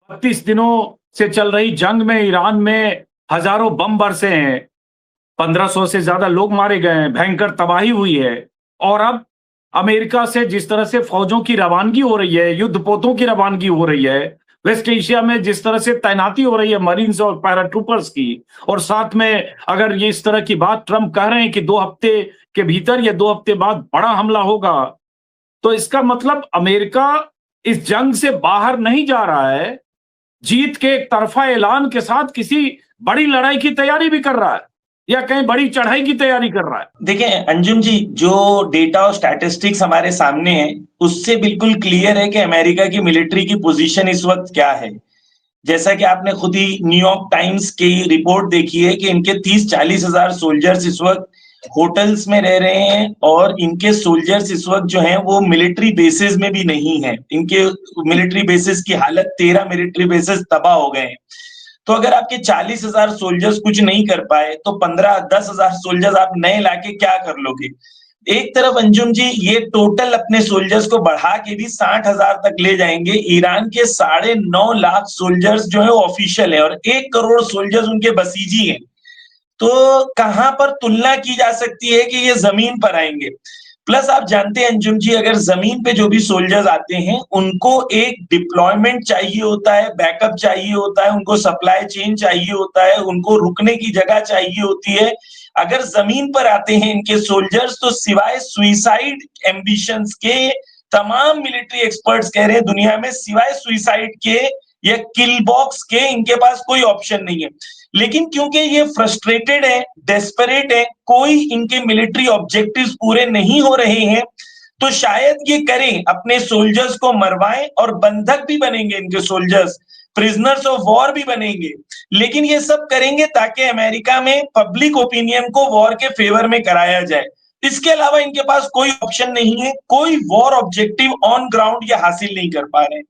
32 दिनों से चल रही जंग में ईरान में हजारों बम बरसे हैं, 1500 से ज्यादा लोग मारे गए हैं, भयंकर तबाही हुई है। और अब अमेरिका से जिस तरह से फौजों की रवानगी हो रही है, युद्धपोतों की रवानगी हो रही है, वेस्ट एशिया में जिस तरह से तैनाती हो रही है मरीन्स और पैराट्रूपर्स की, और साथ में अगर ये इस तरह की बात ट्रंप कह रहे हैं कि 2 हफ्ते के भीतर या 2 हफ्ते बाद बड़ा हमला होगा, तो इसका मतलब अमेरिका इस जंग से बाहर नहीं जा रहा है, जीत के एक तरफा ऐलान के साथ किसी बड़ी लड़ाई की तैयारी भी कर रहा है या कहीं बड़ी चढ़ाई की तैयारी कर रहा है। देखिए अंजुम जी, जो डेटा और स्टैटिस्टिक्स हमारे सामने है उससे बिल्कुल क्लियर है कि अमेरिका की मिलिट्री की पोजीशन इस वक्त क्या है। जैसा कि आपने खुद ही न्यूयॉर्क टाइम्स की रिपोर्ट देखी है कि इनके 30-40 हजार सोल्जर्स इस वक्त होटल्स में रह रहे हैं, और इनके सोल्जर्स इस वक्त जो हैं वो मिलिट्री बेसिस में भी नहीं है। इनके मिलिट्री बेसिस की हालत, 13 मिलिट्री बेसिस तबाह हो गए हैं। तो अगर आपके 40 हजार सोल्जर्स कुछ नहीं कर पाए तो 15-10 हजार सोल्जर्स आप नए लाके क्या कर लोगे। एक तरफ अंजुम जी ये टोटल अपने सोल्जर्स को बढ़ा के भी 60 हजार तक ले जाएंगे। ईरान के 9.5 लाख सोल्जर्स जो है वो ऑफिशियल है, और 1 करोड़ सोल्जर्स उनके बसीजी हैं। तो कहां पर तुलना की जा सकती है कि ये जमीन पर आएंगे। प्लस आप जानते हैं अंजुम जी, अगर जमीन पे जो भी सोल्जर्स आते हैं उनको एक डिप्लॉयमेंट चाहिए होता है, बैकअप चाहिए होता है, उनको सप्लाई चेन चाहिए होता है, उनको रुकने की जगह चाहिए होती है। अगर जमीन पर आते हैं इनके सोल्जर्स तो सिवाय सुइसाइड एम्बिशंस के, तमाम मिलिट्री एक्सपर्ट्स कह रहे हैं दुनिया में सिवाय सुइसाइड के या किल बॉक्स के इनके पास कोई ऑप्शन नहीं है। लेकिन क्योंकि ये फ्रस्ट्रेटेड है, डेस्परेट है, कोई इनके मिलिट्री ऑब्जेक्टिव्स पूरे नहीं हो रहे हैं, तो शायद ये करें, अपने सोल्जर्स को मरवाएं और बंधक भी बनेंगे इनके सोल्जर्स, प्रिजनर्स ऑफ वॉर भी बनेंगे। लेकिन ये सब करेंगे ताकि अमेरिका में पब्लिक ओपिनियन को वॉर के फेवर में कराया जाए। इसके अलावा इनके पास कोई ऑप्शन नहीं है, कोई वॉर ऑब्जेक्टिव ऑन ग्राउंड ये हासिल नहीं कर पा रहे हैं।